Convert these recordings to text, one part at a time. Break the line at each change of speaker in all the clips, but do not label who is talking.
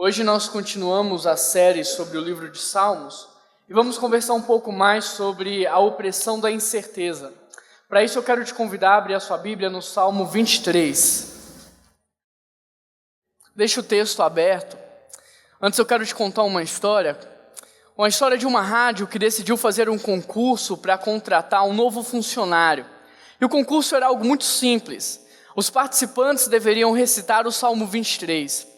Hoje nós continuamos a série sobre o livro de Salmos e vamos conversar um pouco mais sobre a opressão da incerteza. Para isso eu quero te convidar a abrir a sua Bíblia no Salmo 23. Deixa o texto aberto. Antes eu quero te contar uma história de uma rádio que decidiu fazer um concurso para contratar um novo funcionário. E o concurso era algo muito simples. Os participantes deveriam recitar o Salmo 23.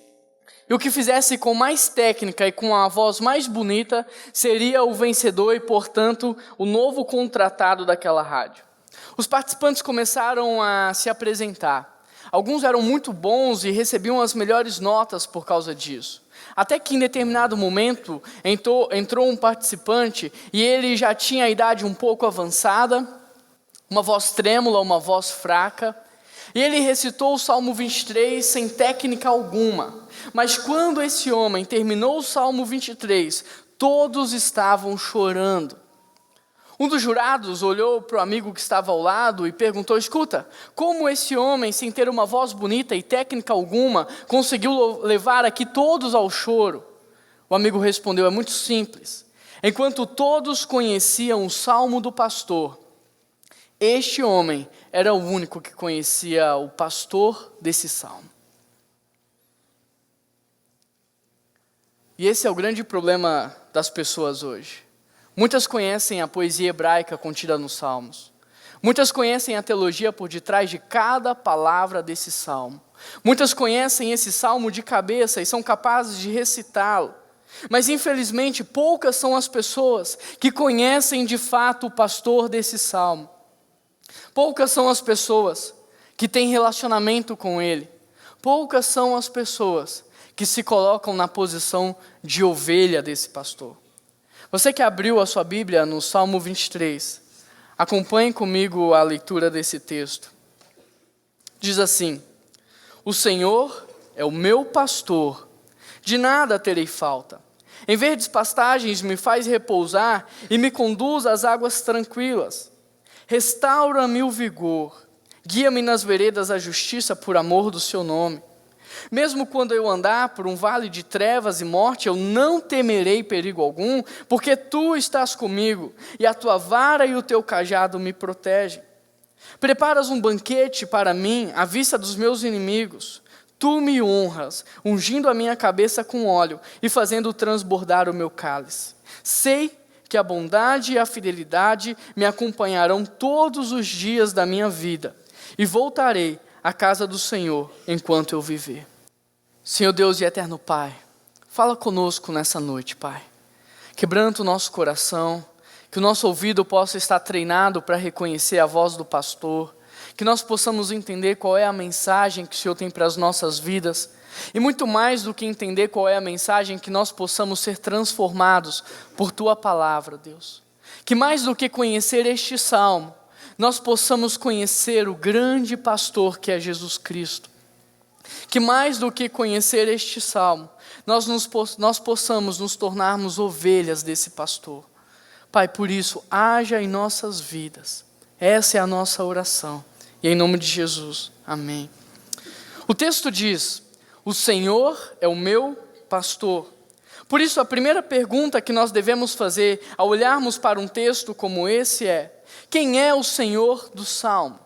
E o que fizesse com mais técnica e com a voz mais bonita seria o vencedor e, portanto, o novo contratado daquela rádio. Os participantes começaram a se apresentar. Alguns eram muito bons e recebiam as melhores notas por causa disso. Até que em determinado momento entrou um participante e ele já tinha a idade um pouco avançada, uma voz trêmula, uma voz fraca. E ele recitou o Salmo 23 sem técnica alguma. Mas quando esse homem terminou o Salmo 23, todos estavam chorando. Um dos jurados olhou para o amigo que estava ao lado e perguntou: escuta, como esse homem, sem ter uma voz bonita e técnica alguma, conseguiu levar aqui todos ao choro? O amigo respondeu: é muito simples. Enquanto todos conheciam o Salmo do pastor, este homem era o único que conhecia o pastor desse salmo. E esse é o grande problema das pessoas hoje. Muitas conhecem a poesia hebraica contida nos salmos. Muitas conhecem a teologia por detrás de cada palavra desse salmo. Muitas conhecem esse salmo de cabeça e são capazes de recitá-lo. Mas infelizmente poucas são as pessoas que conhecem de fato o pastor desse salmo. Poucas são as pessoas que têm relacionamento com ele. Poucas são as pessoas que se colocam na posição de ovelha desse pastor. Você que abriu a sua Bíblia no Salmo 23, acompanhe comigo a leitura desse texto. Diz assim: o Senhor é o meu pastor, de nada terei falta. Em verdes pastagens me faz repousar e me conduz às águas tranquilas. Restaura-me o vigor, guia-me nas veredas da justiça por amor do seu nome. Mesmo quando eu andar por um vale de trevas e morte, eu não temerei perigo algum, porque tu estás comigo, e a tua vara e o teu cajado me protegem. Preparas um banquete para mim à vista dos meus inimigos. Tu me honras, ungindo a minha cabeça com óleo e fazendo transbordar o meu cálice. Sei que a bondade e a fidelidade me acompanharão todos os dias da minha vida, e voltarei à casa do Senhor enquanto eu viver. Senhor Deus e eterno Pai, fala conosco nessa noite, Pai. Quebranta o nosso coração, que o nosso ouvido possa estar treinado para reconhecer a voz do pastor, que nós possamos entender qual é a mensagem que o Senhor tem para as nossas vidas, e muito mais do que entender qual é a mensagem, que nós possamos ser transformados por Tua palavra, Deus. Que mais do que conhecer este salmo, nós possamos conhecer o grande pastor que é Jesus Cristo. Que mais do que conhecer este salmo, nós possamos nos tornarmos ovelhas desse pastor. Pai, por isso, haja em nossas vidas. Essa é a nossa oração. E em nome de Jesus, amém. O texto diz: o Senhor é o meu pastor. Por isso, a primeira pergunta que nós devemos fazer ao olharmos para um texto como esse é: quem é o Senhor do Salmo?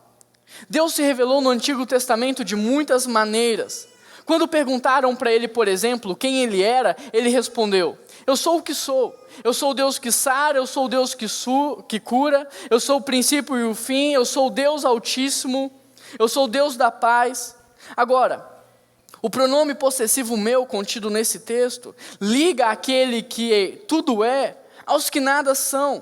Deus se revelou no Antigo Testamento de muitas maneiras. Quando perguntaram para ele, por exemplo, quem ele era, ele respondeu: eu sou o que sou. Eu sou o Deus que sara, eu sou o Deus que cura, eu sou o princípio e o fim, eu sou o Deus Altíssimo, eu sou o Deus da paz. Agora, o pronome possessivo meu contido nesse texto liga aquele que tudo é aos que nada são.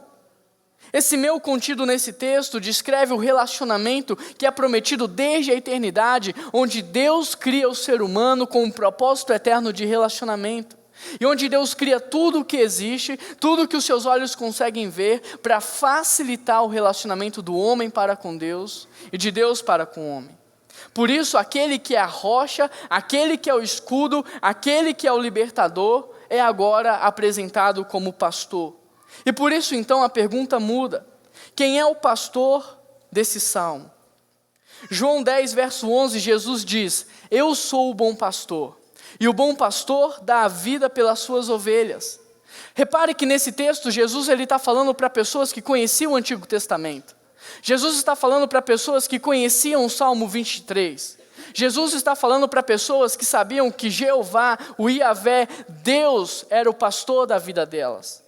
Esse meu contido nesse texto descreve o relacionamento que é prometido desde a eternidade, onde Deus cria o ser humano com um propósito eterno de relacionamento. E onde Deus cria tudo o que existe, tudo que os seus olhos conseguem ver, para facilitar o relacionamento do homem para com Deus e de Deus para com o homem. Por isso, aquele que é a rocha, aquele que é o escudo, aquele que é o libertador, é agora apresentado como pastor. E por isso então a pergunta muda: quem é o pastor desse salmo? João 10, verso 11, Jesus diz: eu sou o bom pastor. E o bom pastor dá a vida pelas suas ovelhas. Repare que nesse texto, Jesus está falando para pessoas que conheciam o Antigo Testamento. Jesus está falando para pessoas que conheciam o Salmo 23. Jesus está falando para pessoas que sabiam que Jeová, o Iavé, Deus, era o pastor da vida delas.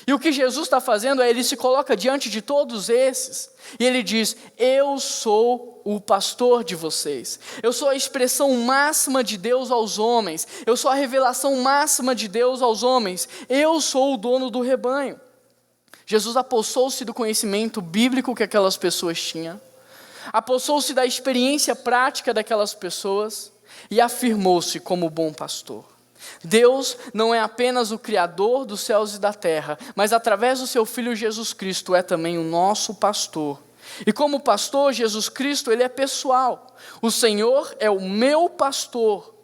E o que Jesus está fazendo é, ele se coloca diante de todos esses, e ele diz: eu sou o pastor de vocês, eu sou a expressão máxima de Deus aos homens, eu sou a revelação máxima de Deus aos homens, eu sou o dono do rebanho. Jesus apossou-se do conhecimento bíblico que aquelas pessoas tinham, apossou-se da experiência prática daquelas pessoas e afirmou-se como bom pastor. Deus não é apenas o Criador dos céus e da terra, mas através do seu Filho Jesus Cristo é também o nosso pastor. E como pastor, Jesus Cristo, ele é pessoal. O Senhor é o meu pastor.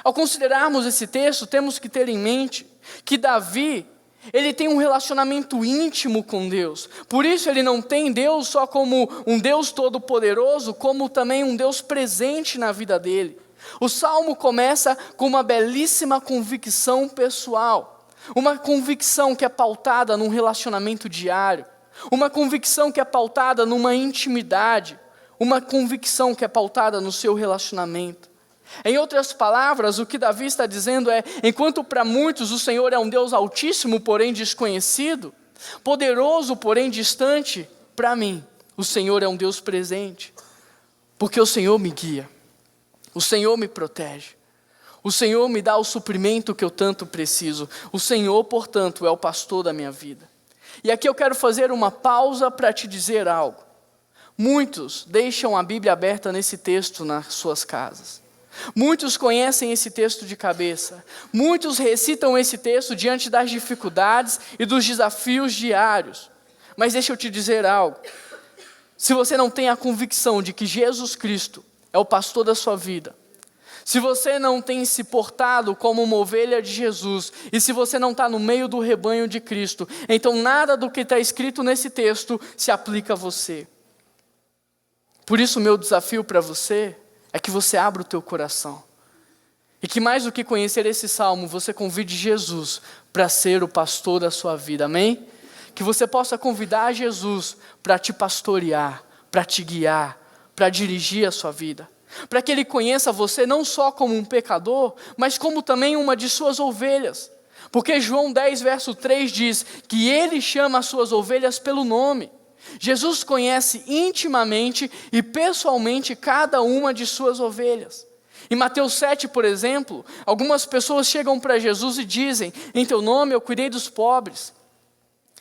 Ao considerarmos esse texto, temos que ter em mente que Davi, ele tem um relacionamento íntimo com Deus. Por isso ele não tem Deus só como um Deus todo-poderoso, como também um Deus presente na vida dele. O Salmo começa com uma belíssima convicção pessoal. Uma convicção que é pautada num relacionamento diário. Uma convicção que é pautada numa intimidade. Uma convicção que é pautada no seu relacionamento. Em outras palavras, o que Davi está dizendo é: enquanto para muitos o Senhor é um Deus altíssimo, porém desconhecido, poderoso, porém distante, para mim, o Senhor é um Deus presente, porque o Senhor me guia, o Senhor me protege, o Senhor me dá o suprimento que eu tanto preciso, o Senhor, portanto, é o pastor da minha vida. E aqui eu quero fazer uma pausa para te dizer algo. Muitos deixam a Bíblia aberta nesse texto nas suas casas. Muitos conhecem esse texto de cabeça. Muitos recitam esse texto diante das dificuldades e dos desafios diários. Mas deixa eu te dizer algo. Se você não tem a convicção de que Jesus Cristo é o pastor da sua vida, se você não tem se portado como uma ovelha de Jesus, e se você não está no meio do rebanho de Cristo, então nada do que está escrito nesse texto se aplica a você. Por isso, meu desafio para você é que você abra o teu coração. E que mais do que conhecer esse salmo, você convide Jesus para ser o pastor da sua vida, amém? Que você possa convidar Jesus para te pastorear, para te guiar, para dirigir a sua vida. Para que Ele conheça você não só como um pecador, mas como também uma de suas ovelhas. Porque João 10, verso 3 diz que Ele chama as suas ovelhas pelo nome. Jesus conhece intimamente e pessoalmente cada uma de suas ovelhas. Em Mateus 7, por exemplo, algumas pessoas chegam para Jesus e dizem: em teu nome eu cuidei dos pobres,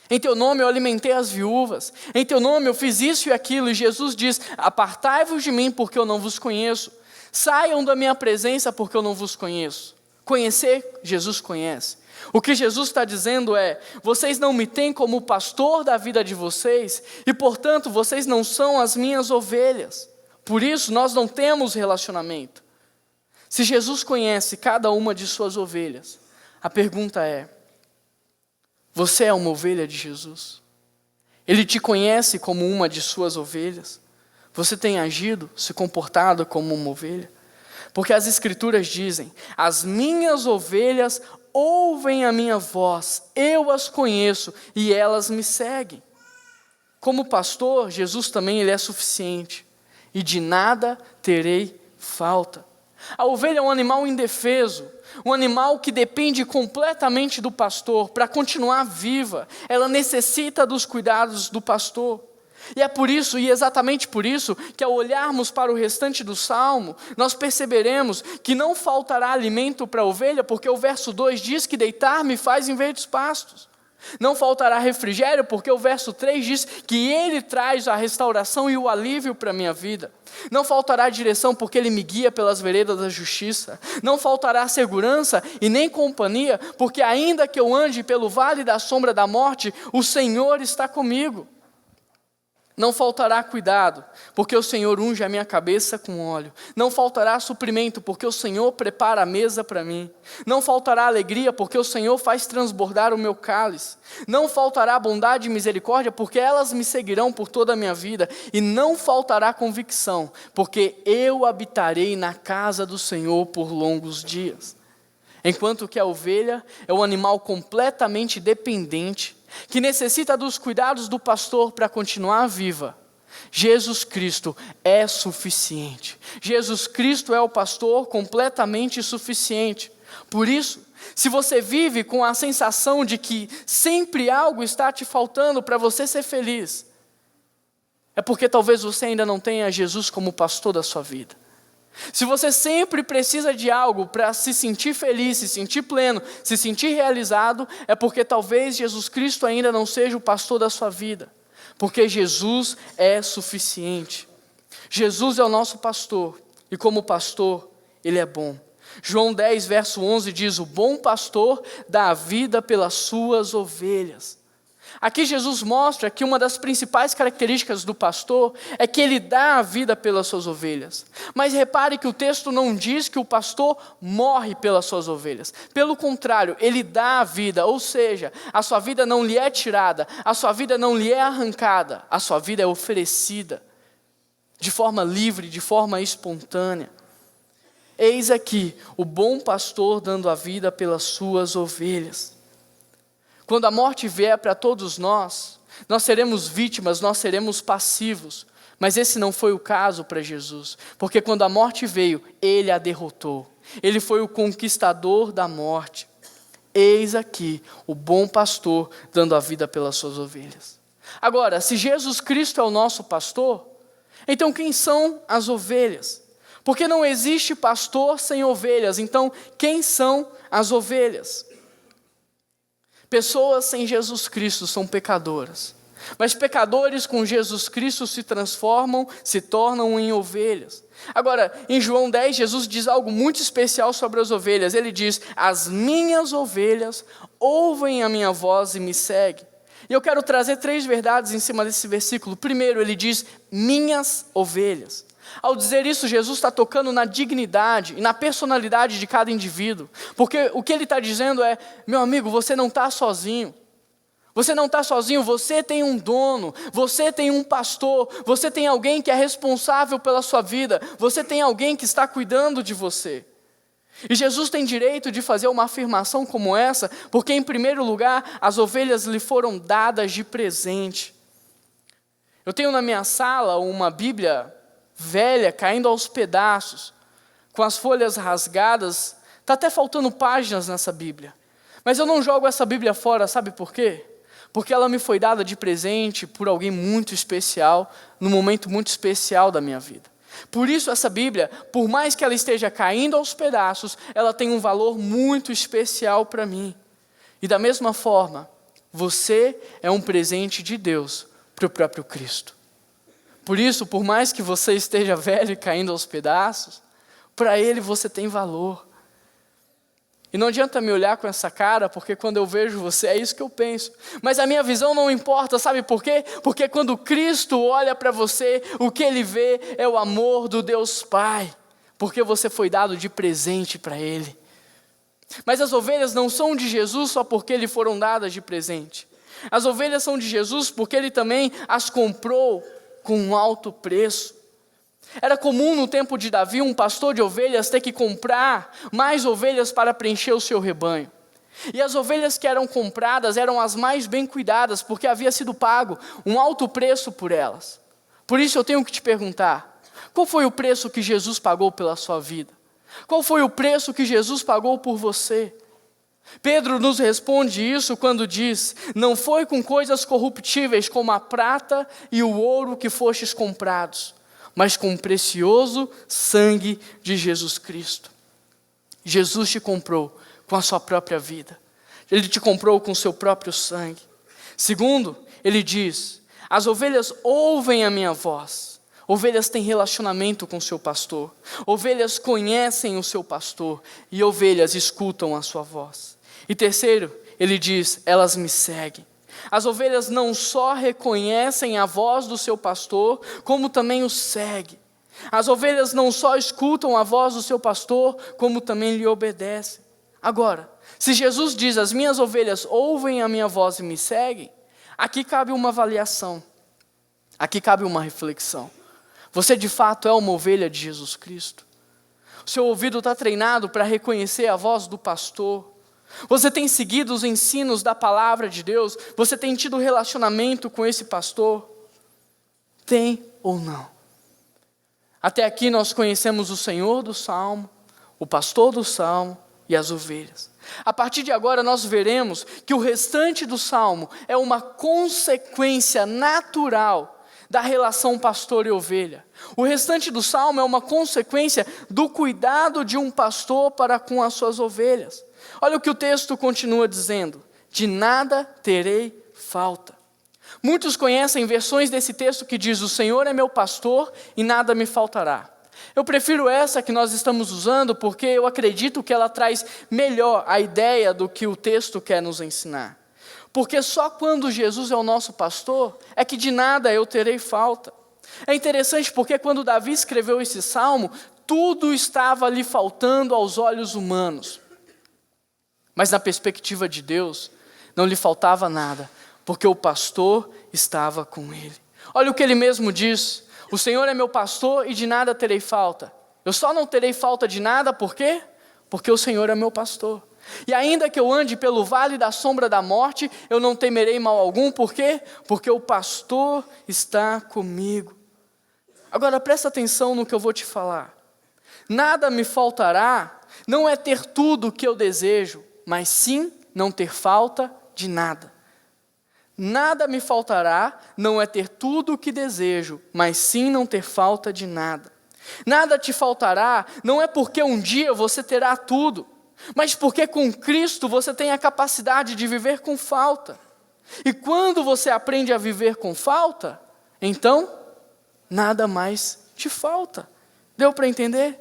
em teu nome eu alimentei as viúvas, em teu nome eu fiz isso e aquilo. E Jesus diz: apartai-vos de mim porque eu não vos conheço, saiam da minha presença porque eu não vos conheço. Conhecer, Jesus conhece. O que Jesus está dizendo é: vocês não me têm como pastor da vida de vocês, e portanto vocês não são as minhas ovelhas. Por isso nós não temos relacionamento. Se Jesus conhece cada uma de suas ovelhas, a pergunta é: você é uma ovelha de Jesus? Ele te conhece como uma de suas ovelhas? Você tem agido, se comportado como uma ovelha? Porque as Escrituras dizem: as minhas ovelhas ouvem a minha voz, eu as conheço e elas me seguem. Como pastor, Jesus também ele é suficiente, e de nada terei falta. A ovelha é um animal indefeso, um animal que depende completamente do pastor para continuar viva. Ela necessita dos cuidados do pastor. E é por isso, e exatamente por isso, que ao olharmos para o restante do Salmo, nós perceberemos que não faltará alimento para a ovelha, porque o verso 2 diz que deitar-me faz em verdes pastos. Não faltará refrigério, porque o verso 3 diz que Ele traz a restauração e o alívio para a minha vida. Não faltará direção, porque Ele me guia pelas veredas da justiça. Não faltará segurança e nem companhia, porque ainda que eu ande pelo vale da sombra da morte, o Senhor está comigo. Não faltará cuidado, porque o Senhor unge a minha cabeça com óleo. Não faltará suprimento, porque o Senhor prepara a mesa para mim. Não faltará alegria, porque o Senhor faz transbordar o meu cálice. Não faltará bondade e misericórdia, porque elas me seguirão por toda a minha vida. E não faltará convicção, porque eu habitarei na casa do Senhor por longos dias. enquanto que a ovelha é um animal completamente dependente, que necessita dos cuidados do pastor para continuar viva. Jesus Cristo é suficiente. Jesus Cristo é o pastor completamente suficiente. Por isso, se você vive com a sensação de que sempre algo está te faltando para você ser feliz, é porque talvez você ainda não tenha Jesus como pastor da sua vida. Se você sempre precisa de algo para se sentir feliz, se sentir pleno, se sentir realizado, é porque talvez Jesus Cristo ainda não seja o pastor da sua vida. Porque Jesus é suficiente. Jesus é o nosso pastor, e como pastor, Ele é bom. João 10, verso 11 diz: o bom pastor dá a vida pelas suas ovelhas. Aqui Jesus mostra que uma das principais características do pastor é que ele dá a vida pelas suas ovelhas. Mas repare que o texto não diz que o pastor morre pelas suas ovelhas. Pelo contrário, ele dá a vida, ou seja, a sua vida não lhe é tirada, a sua vida não lhe é arrancada, a sua vida é oferecida de forma livre, de forma espontânea. Eis aqui o bom pastor dando a vida pelas suas ovelhas. Quando a morte vier para todos nós seremos vítimas, nós seremos passivos. Mas esse não foi o caso para Jesus, porque quando a morte veio, Ele a derrotou. Ele foi o conquistador da morte. Eis aqui o bom pastor dando a vida pelas suas ovelhas. Agora, se Jesus Cristo é o nosso pastor, então quem são as ovelhas? Porque não existe pastor sem ovelhas, então quem são as ovelhas? Pessoas sem Jesus Cristo são pecadoras, mas pecadores com Jesus Cristo se transformam, se tornam em ovelhas. Agora, em João 10, Jesus diz algo muito especial sobre as ovelhas. Ele diz: as minhas ovelhas ouvem a minha voz e me seguem. E eu quero trazer 3 verdades em cima desse versículo. Primeiro, ele diz: minhas ovelhas. Ao dizer isso, Jesus está tocando na dignidade e na personalidade de cada indivíduo. Porque o que ele está dizendo é: meu amigo, você não está sozinho. Você não está sozinho, você tem um dono, você tem um pastor, você tem alguém que é responsável pela sua vida, você tem alguém que está cuidando de você. E Jesus tem direito de fazer uma afirmação como essa, porque em primeiro lugar, as ovelhas lhe foram dadas de presente. Eu tenho na minha sala uma Bíblia velha, caindo aos pedaços, com as folhas rasgadas, está até faltando páginas nessa Bíblia. Mas eu não jogo essa Bíblia fora, sabe por quê? Porque ela me foi dada de presente por alguém muito especial, num momento muito especial da minha vida. Por isso essa Bíblia, por mais que ela esteja caindo aos pedaços, ela tem um valor muito especial para mim. E da mesma forma, você é um presente de Deus para o próprio Cristo. Por isso, por mais que você esteja velho e caindo aos pedaços, para Ele você tem valor. E não adianta me olhar com essa cara, porque quando eu vejo você, é isso que eu penso. Mas a minha visão não importa, sabe por quê? Porque quando Cristo olha para você, o que Ele vê é o amor do Deus Pai. Porque você foi dado de presente para Ele. Mas as ovelhas não são de Jesus só porque lhe foram dadas de presente. As ovelhas são de Jesus porque Ele também as comprou com um alto preço. Era comum no tempo de Davi um pastor de ovelhas ter que comprar mais ovelhas para preencher o seu rebanho. E as ovelhas que eram compradas eram as mais bem cuidadas, porque havia sido pago um alto preço por elas. Por isso eu tenho que te perguntar: qual foi o preço que Jesus pagou pela sua vida? Qual foi o preço que Jesus pagou por você? Pedro nos responde isso quando diz: não foi com coisas corruptíveis como a prata e o ouro que fostes comprados, mas com o precioso sangue de Jesus Cristo. Jesus te comprou com a sua própria vida. Ele te comprou com o seu próprio sangue. Segundo, ele diz: as ovelhas ouvem a minha voz. Ovelhas têm relacionamento com o seu pastor. Ovelhas conhecem o seu pastor. E ovelhas escutam a sua voz. E terceiro, ele diz: elas me seguem. As ovelhas não só reconhecem a voz do seu pastor, como também o seguem. As ovelhas não só escutam a voz do seu pastor, como também lhe obedecem. Agora, se Jesus diz: as minhas ovelhas ouvem a minha voz e me seguem, aqui cabe uma avaliação. Aqui cabe uma reflexão. Você de fato é uma ovelha de Jesus Cristo? O seu ouvido está treinado para reconhecer a voz do pastor? Você tem seguido os ensinos da palavra de Deus? Você tem tido relacionamento com esse pastor? Tem ou não? Até aqui nós conhecemos o Senhor do Salmo, o pastor do Salmo e as ovelhas. A partir de agora nós veremos que o restante do Salmo é uma consequência natural da relação pastor e ovelha. O restante do Salmo é uma consequência do cuidado de um pastor para com as suas ovelhas. Olha o que o texto continua dizendo: de nada terei falta. Muitos conhecem versões desse texto que diz: o Senhor é meu pastor e nada me faltará. Eu prefiro essa que nós estamos usando porque eu acredito que ela traz melhor a ideia do que o texto quer nos ensinar. Porque só quando Jesus é o nosso pastor é que de nada eu terei falta. É interessante porque quando Davi escreveu esse salmo, tudo estava lhe faltando aos olhos humanos. Mas na perspectiva de Deus, não lhe faltava nada, porque o pastor estava com ele. Olha o que ele mesmo diz: o Senhor é meu pastor e de nada terei falta. Eu só não terei falta de nada, por quê? Porque o Senhor é meu pastor. E ainda que eu ande pelo vale da sombra da morte, eu não temerei mal algum, por quê? Porque o pastor está comigo. Agora presta atenção no que eu vou te falar. Nada me faltará não é ter tudo o que eu desejo, mas sim não ter falta de nada. Nada me faltará não é ter tudo o que desejo, mas sim não ter falta de nada. Nada te faltará não é porque um dia você terá tudo, mas porque com Cristo você tem a capacidade de viver com falta. E quando você aprende a viver com falta, então nada mais te falta. Deu para entender?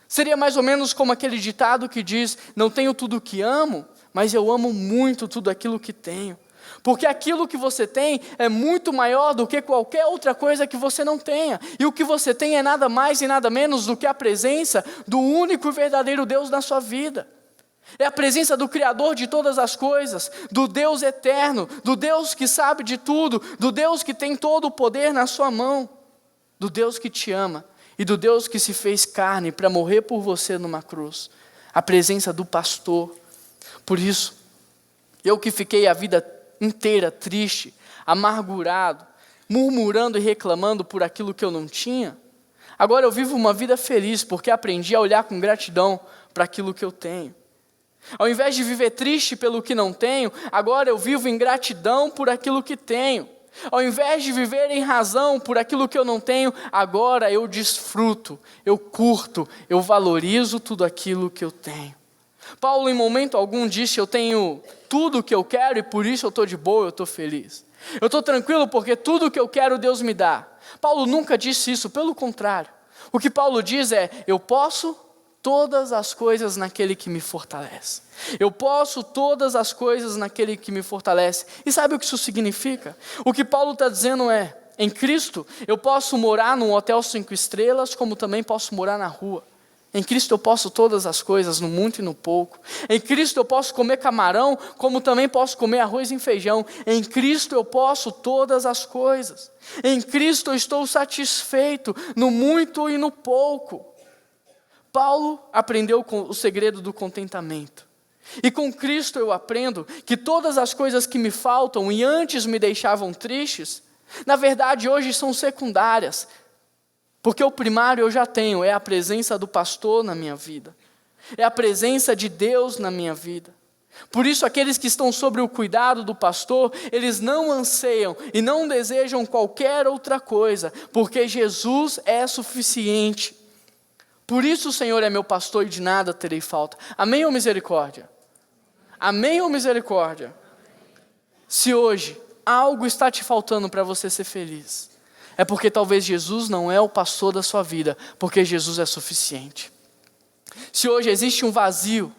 Seria mais ou menos como aquele ditado que diz: não tenho tudo o que amo, mas eu amo muito tudo aquilo que tenho. Porque aquilo que você tem é muito maior do que qualquer outra coisa que você não tenha. E o que você tem é nada mais e nada menos do que a presença do único e verdadeiro Deus na sua vida. É a presença do Criador de todas as coisas, do Deus eterno, do Deus que sabe de tudo, do Deus que tem todo o poder na sua mão, do Deus que te ama e do Deus que se fez carne para morrer por você numa cruz. A presença do pastor. Por isso, eu que fiquei a vida inteira triste, amargurado, murmurando e reclamando por aquilo que eu não tinha, agora eu vivo uma vida feliz porque aprendi a olhar com gratidão para aquilo que eu tenho. Ao invés de viver triste pelo que não tenho, agora eu vivo em gratidão por aquilo que tenho. Ao invés de viver em razão por aquilo que eu não tenho, agora eu desfruto, eu curto, eu valorizo tudo aquilo que eu tenho. Paulo em momento algum disse: eu tenho tudo o que eu quero e por isso eu estou de boa, eu estou feliz. Eu estou tranquilo porque tudo o que eu quero Deus me dá. Paulo nunca disse isso, pelo contrário. O que Paulo diz é: eu posso todas as coisas naquele que me fortalece. Eu posso todas as coisas naquele que me fortalece. E sabe o que isso significa? O que Paulo está dizendo é: em Cristo eu posso morar num hotel 5 estrelas, como também posso morar na rua. Em Cristo eu posso todas as coisas, no muito e no pouco. Em Cristo eu posso comer camarão, como também posso comer arroz e feijão. Em Cristo eu posso todas as coisas. Em Cristo eu estou satisfeito, no muito e no pouco. Paulo aprendeu o segredo do contentamento. E com Cristo eu aprendo que todas as coisas que me faltam e antes me deixavam tristes, na verdade hoje são secundárias. Porque o primário eu já tenho, é a presença do pastor na minha vida. É a presença de Deus na minha vida. Por isso aqueles que estão sob o cuidado do pastor, eles não anseiam e não desejam qualquer outra coisa, porque Jesus é suficiente. Por isso o Senhor é meu pastor e de nada terei falta. Amém ou misericórdia? Amém ou misericórdia? Se hoje algo está te faltando para você ser feliz, é porque talvez Jesus não é o pastor da sua vida, porque Jesus é suficiente. Se hoje existe um vazio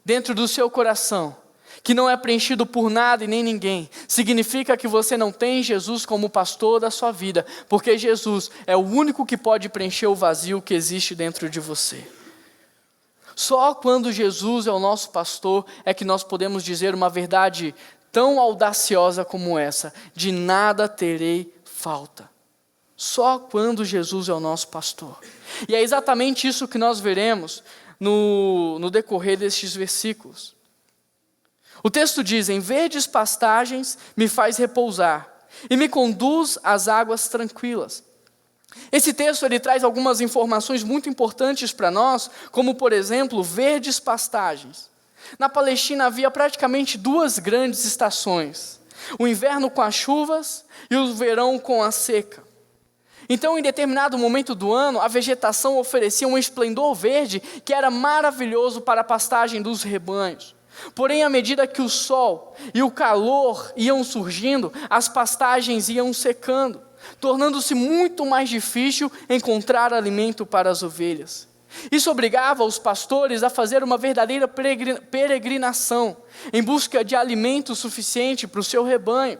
dentro do seu coração, que não é preenchido por nada e nem ninguém, significa que você não tem Jesus como pastor da sua vida, porque Jesus é o único que pode preencher o vazio que existe dentro de você. Só quando Jesus é o nosso pastor é que nós podemos dizer uma verdade tão audaciosa como essa: de nada terei falta. Só quando Jesus é o nosso pastor. E é exatamente isso que nós veremos no decorrer destes versículos. O texto diz: em verdes pastagens me faz repousar, e me conduz às águas tranquilas. Esse texto ele traz algumas informações muito importantes para nós, como por exemplo, verdes pastagens. Na Palestina havia praticamente duas grandes estações: o inverno com as chuvas e o verão com a seca. Então, em determinado momento do ano, a vegetação oferecia um esplendor verde que era maravilhoso para a pastagem dos rebanhos. Porém, à medida que o sol e o calor iam surgindo, as pastagens iam secando, tornando-se muito mais difícil encontrar alimento para as ovelhas. Isso obrigava os pastores a fazer uma verdadeira peregrinação em busca de alimento suficiente para o seu rebanho.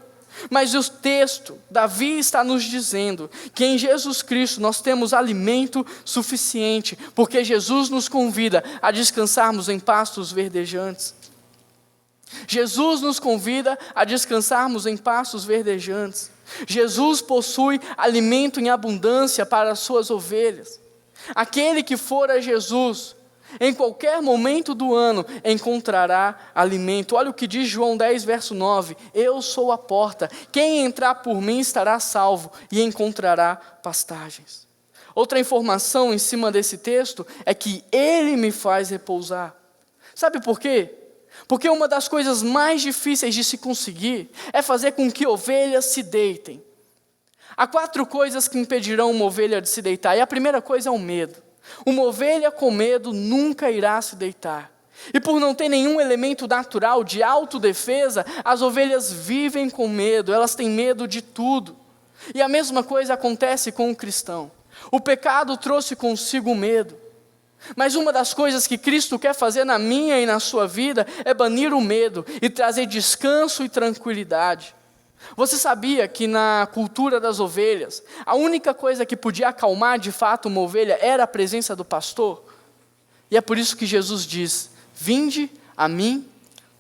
Mas o texto, Davi está nos dizendo que em Jesus Cristo nós temos alimento suficiente, porque Jesus nos convida a descansarmos em pastos verdejantes. Jesus nos convida a descansarmos em pastos verdejantes. Jesus possui alimento em abundância para as suas ovelhas. Aquele que for a Jesus, em qualquer momento do ano, encontrará alimento. Olha o que diz João 10, verso 9. Eu sou a porta, quem entrar por mim estará salvo e encontrará pastagens. Outra informação em cima desse texto é que Ele me faz repousar. Sabe por quê? Porque uma das coisas mais difíceis de se conseguir é fazer com que ovelhas se deitem. Há 4 coisas que impedirão uma ovelha de se deitar, e a primeira coisa é o medo. Uma ovelha com medo nunca irá se deitar. E por não ter nenhum elemento natural de autodefesa, as ovelhas vivem com medo, elas têm medo de tudo. E a mesma coisa acontece com o cristão. O pecado trouxe consigo medo. Mas uma das coisas que Cristo quer fazer na minha e na sua vida é banir o medo e trazer descanso e tranquilidade. Você sabia que na cultura das ovelhas, a única coisa que podia acalmar de fato uma ovelha era a presença do pastor? E é por isso que Jesus diz: vinde a mim,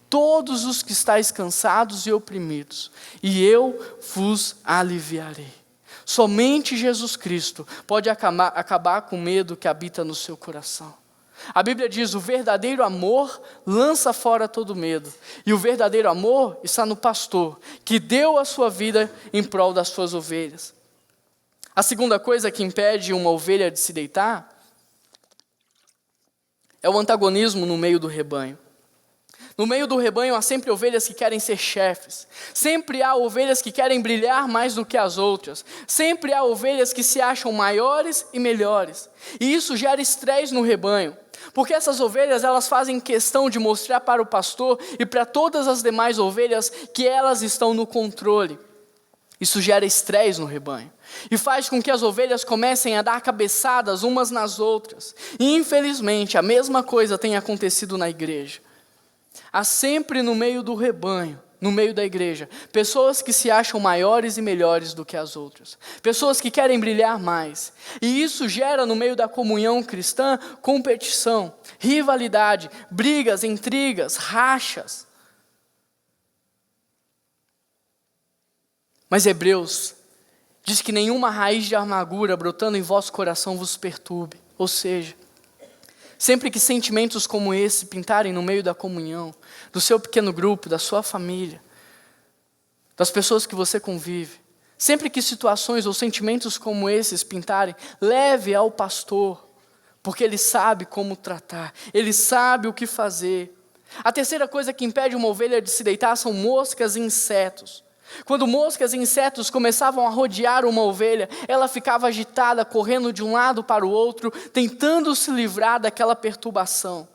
todos os que estáis cansados e oprimidos, e eu vos aliviarei. Somente Jesus Cristo pode acabar com o medo que habita no seu coração. A Bíblia diz: o verdadeiro amor lança fora todo medo. E o verdadeiro amor está no pastor, que deu a sua vida em prol das suas ovelhas. A segunda coisa que impede uma ovelha de se deitar é o antagonismo no meio do rebanho. No meio do rebanho há sempre ovelhas que querem ser chefes. Sempre há ovelhas que querem brilhar mais do que as outras. Sempre há ovelhas que se acham maiores e melhores. E isso gera estresse no rebanho. Porque essas ovelhas, elas fazem questão de mostrar para o pastor e para todas as demais ovelhas que elas estão no controle. Isso gera estresse no rebanho. E faz com que as ovelhas comecem a dar cabeçadas umas nas outras. E infelizmente a mesma coisa tem acontecido na igreja. Há sempre no meio do rebanho, no meio da igreja, pessoas que se acham maiores e melhores do que as outras. Pessoas que querem brilhar mais. E isso gera no meio da comunhão cristã competição, rivalidade, brigas, intrigas, rachas. Mas Hebreus diz que nenhuma raiz de amargura brotando em vosso coração vos perturbe. Ou seja, sempre que sentimentos como esse pintarem no meio da comunhão, do seu pequeno grupo, da sua família, das pessoas que você convive, sempre que situações ou sentimentos como esses pintarem, leve ao pastor, porque ele sabe como tratar, ele sabe o que fazer. A terceira coisa que impede uma ovelha de se deitar são moscas e insetos. Quando moscas e insetos começavam a rodear uma ovelha, ela ficava agitada, correndo de um lado para o outro, tentando se livrar daquela perturbação.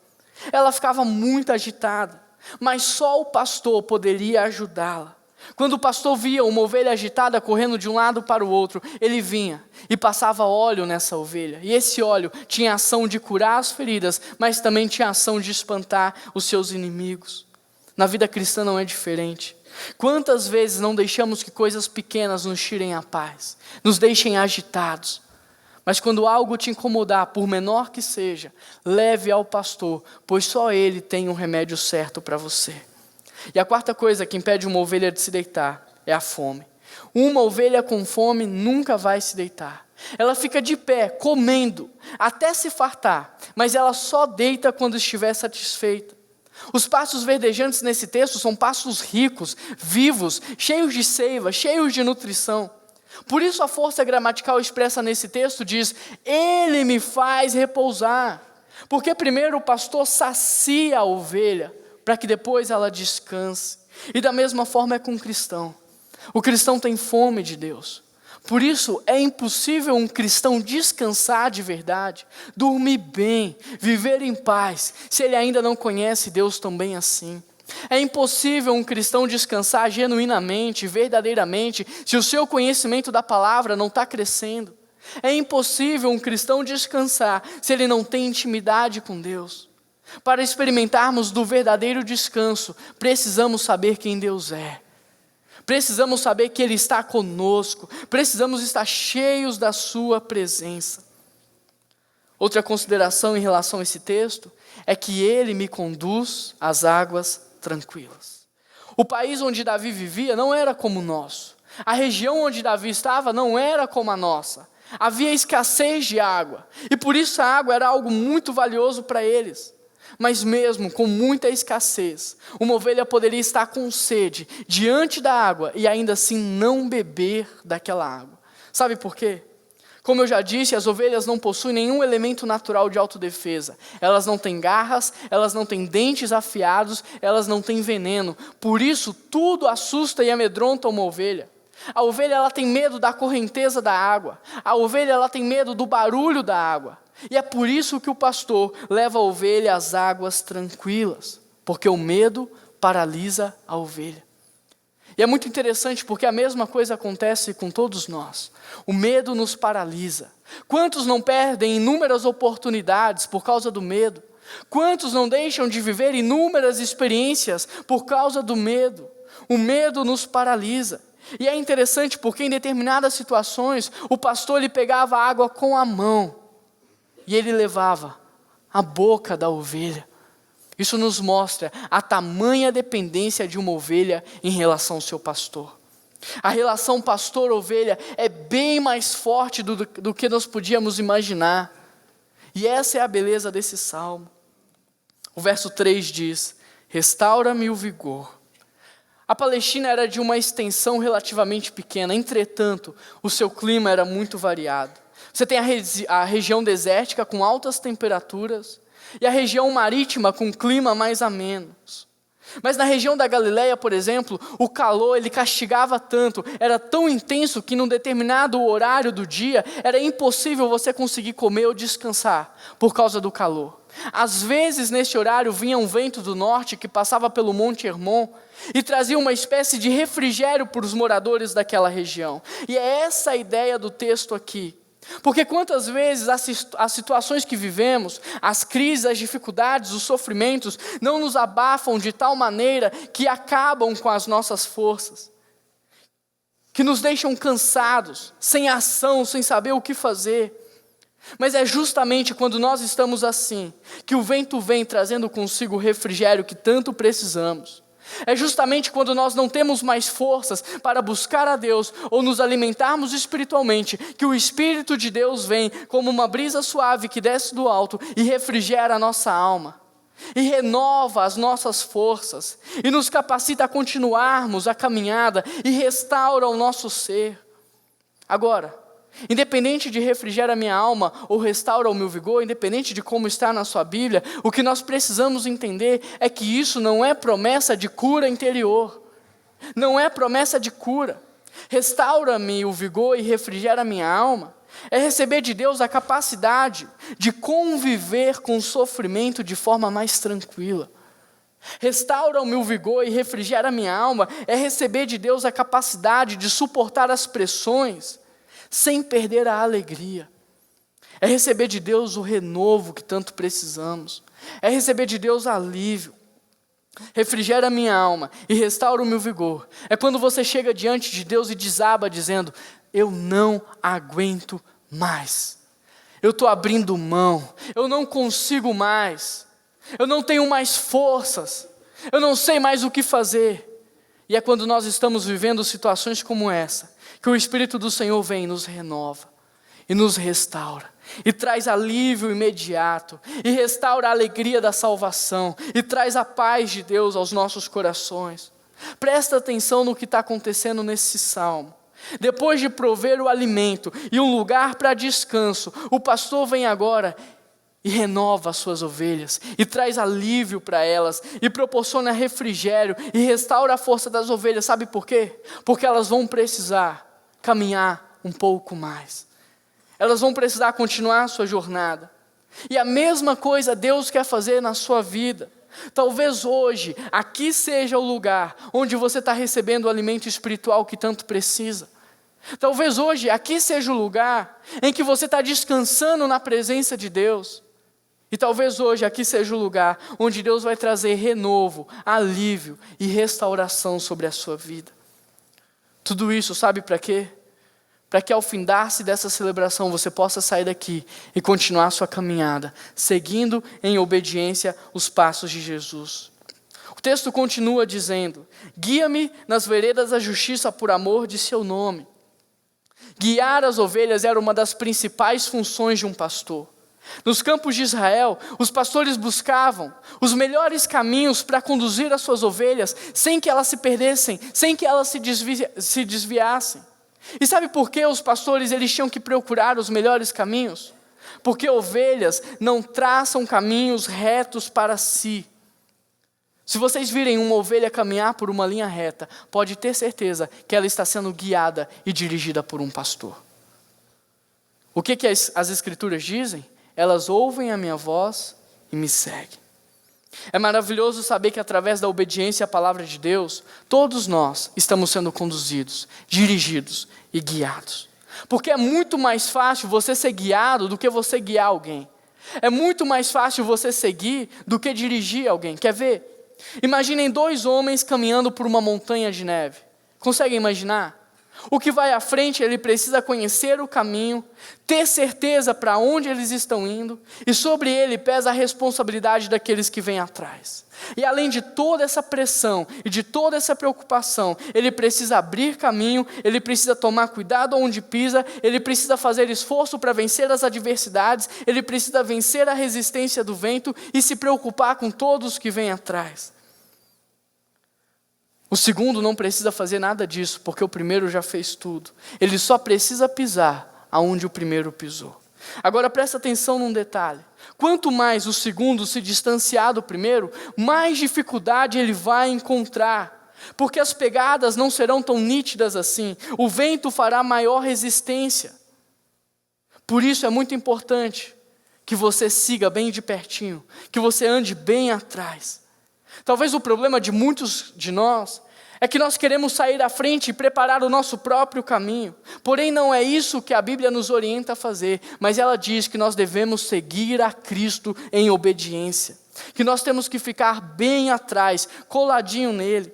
Ela ficava muito agitada, mas só o pastor poderia ajudá-la. Quando o pastor via uma ovelha agitada correndo de um lado para o outro, ele vinha e passava óleo nessa ovelha. E esse óleo tinha a ação de curar as feridas, mas também tinha a ação de espantar os seus inimigos. Na vida cristã não é diferente. Quantas vezes não deixamos que coisas pequenas nos tirem a paz, nos deixem agitados? Mas quando algo te incomodar, por menor que seja, leve ao pastor, pois só ele tem um remédio certo para você. E a quarta coisa que impede uma ovelha de se deitar é a fome. Uma ovelha com fome nunca vai se deitar. Ela fica de pé, comendo, até se fartar, mas ela só deita quando estiver satisfeita. Os pastos verdejantes nesse texto são pastos ricos, vivos, cheios de seiva, cheios de nutrição. Por isso a força gramatical expressa nesse texto diz: Ele me faz repousar. Porque primeiro o pastor sacia a ovelha, para que depois ela descanse. E da mesma forma é com o cristão. O cristão tem fome de Deus. Por isso é impossível um cristão descansar de verdade, dormir bem, viver em paz, se ele ainda não conhece Deus também assim. É impossível um cristão descansar genuinamente, verdadeiramente, se o seu conhecimento da palavra não está crescendo. É impossível um cristão descansar se ele não tem intimidade com Deus. Para experimentarmos do verdadeiro descanso, precisamos saber quem Deus é. Precisamos saber que Ele está conosco. Precisamos estar cheios da sua presença. Outra consideração em relação a esse texto é que Ele me conduz às águas tranquilas. O país onde Davi vivia não era como o nosso. A região onde Davi estava não era como a nossa. Havia escassez de água. E por isso a água era algo muito valioso para eles. Mas mesmo com muita escassez, uma ovelha poderia estar com sede diante da água e ainda assim não beber daquela água. Sabe por quê? Como eu já disse, as ovelhas não possuem nenhum elemento natural de autodefesa. Elas não têm garras, elas não têm dentes afiados, elas não têm veneno. Por isso, tudo assusta e amedronta uma ovelha. A ovelha ela tem medo da correnteza da água. A ovelha ela tem medo do barulho da água. E é por isso que o pastor leva a ovelha às águas tranquilas, porque o medo paralisa a ovelha. E é muito interessante porque a mesma coisa acontece com todos nós. O medo nos paralisa. Quantos não perdem inúmeras oportunidades por causa do medo? Quantos não deixam de viver inúmeras experiências por causa do medo? O medo nos paralisa. E é interessante porque em determinadas situações o pastor ele pegava a água com a mão e ele levava à boca da ovelha. Isso nos mostra a tamanha dependência de uma ovelha em relação ao seu pastor. A relação pastor-ovelha é bem mais forte do que nós podíamos imaginar. E essa é a beleza desse salmo. O verso 3 diz: restaura-me o vigor. A Palestina era de uma extensão relativamente pequena, entretanto, o seu clima era muito variado. Você tem a região desértica com altas temperaturas e a região marítima com clima mais ameno. Mas na região da Galileia, por exemplo, o calor ele castigava tanto, era tão intenso que num determinado horário do dia era impossível você conseguir comer ou descansar por causa do calor. Às vezes neste horário vinha um vento do norte que passava pelo Monte Hermon e trazia uma espécie de refrigério para os moradores daquela região. E é essa a ideia do texto aqui. Porque quantas vezes as situações que vivemos, as crises, as dificuldades, os sofrimentos, não nos abafam de tal maneira que acabam com as nossas forças, que nos deixam cansados, sem ação, sem saber o que fazer. Mas é justamente quando nós estamos assim, que o vento vem trazendo consigo o refrigério que tanto precisamos. É justamente quando nós não temos mais forças para buscar a Deus ou nos alimentarmos espiritualmente, que o Espírito de Deus vem como uma brisa suave que desce do alto e refrigera a nossa alma, e renova as nossas forças, e nos capacita a continuarmos a caminhada, e restaura o nosso ser. Agora, independente de refrigerar a minha alma ou restaura o meu vigor, independente de como está na sua Bíblia, o que nós precisamos entender é que isso não é promessa de cura interior. Não é promessa de cura. Restaura-me o vigor e refrigera a minha alma. É receber de Deus a capacidade de conviver com o sofrimento de forma mais tranquila. Restaura o meu vigor e refrigera a minha alma. É receber de Deus a capacidade de suportar as pressões sem perder a alegria. É receber de Deus o renovo que tanto precisamos. É receber de Deus alívio. Refrigera a minha alma e restaura o meu vigor. É quando você chega diante de Deus e desaba dizendo: eu não aguento mais. Eu estou abrindo mão. Eu não consigo mais. Eu não tenho mais forças. Eu não sei mais o que fazer. E é quando nós estamos vivendo situações como essa, que o Espírito do Senhor vem e nos renova, e nos restaura, e traz alívio imediato, e restaura a alegria da salvação, e traz a paz de Deus aos nossos corações. Presta atenção no que está acontecendo nesse salmo. Depois de prover o alimento e um lugar para descanso, o pastor vem agora e renova as suas ovelhas, e traz alívio para elas, e proporciona refrigério, e restaura a força das ovelhas. Sabe por quê? Porque elas vão precisar caminhar um pouco mais. Elas vão precisar continuar a sua jornada. E a mesma coisa Deus quer fazer na sua vida. Talvez hoje, aqui seja o lugar onde você está recebendo o alimento espiritual que tanto precisa. Talvez hoje, aqui seja o lugar em que você está descansando na presença de Deus. E talvez hoje, aqui seja o lugar onde Deus vai trazer renovo, alívio e restauração sobre a sua vida. Tudo isso, sabe para quê? Para que ao findar-se dessa celebração você possa sair daqui e continuar a sua caminhada, seguindo em obediência os passos de Jesus. O texto continua dizendo: guia-me nas veredas da justiça por amor de seu nome. Guiar as ovelhas era uma das principais funções de um pastor. Nos campos de Israel, os pastores buscavam os melhores caminhos para conduzir as suas ovelhas, sem que elas se perdessem, sem que elas se desviassem. E sabe por que os pastores eles tinham que procurar os melhores caminhos? Porque ovelhas não traçam caminhos retos para si. Se vocês virem uma ovelha caminhar por uma linha reta, pode ter certeza que ela está sendo guiada e dirigida por um pastor. O que as escrituras dizem? Elas ouvem a minha voz e me seguem. É maravilhoso saber que através da obediência à palavra de Deus, todos nós estamos sendo conduzidos, dirigidos e guiados. Porque é muito mais fácil você ser guiado do que você guiar alguém. É muito mais fácil você seguir do que dirigir alguém. Quer ver? Imaginem 2 homens caminhando por uma montanha de neve. Conseguem imaginar? O que vai à frente, ele precisa conhecer o caminho, ter certeza para onde eles estão indo, e sobre ele pesa a responsabilidade daqueles que vêm atrás. E além de toda essa pressão e de toda essa preocupação, ele precisa abrir caminho, ele precisa tomar cuidado onde pisa, ele precisa fazer esforço para vencer as adversidades, ele precisa vencer a resistência do vento e se preocupar com todos que vêm atrás. O segundo não precisa fazer nada disso, porque o primeiro já fez tudo. Ele só precisa pisar aonde o primeiro pisou. Agora presta atenção num detalhe. Quanto mais o segundo se distanciar do primeiro, mais dificuldade ele vai encontrar. Porque as pegadas não serão tão nítidas assim. O vento fará maior resistência. Por isso é muito importante que você siga bem de pertinho, que você ande bem atrás. Talvez o problema de muitos de nós é que nós queremos sair à frente e preparar o nosso próprio caminho. Porém, não é isso que a Bíblia nos orienta a fazer, mas ela diz que nós devemos seguir a Cristo em obediência, que nós temos que ficar bem atrás, coladinho nele.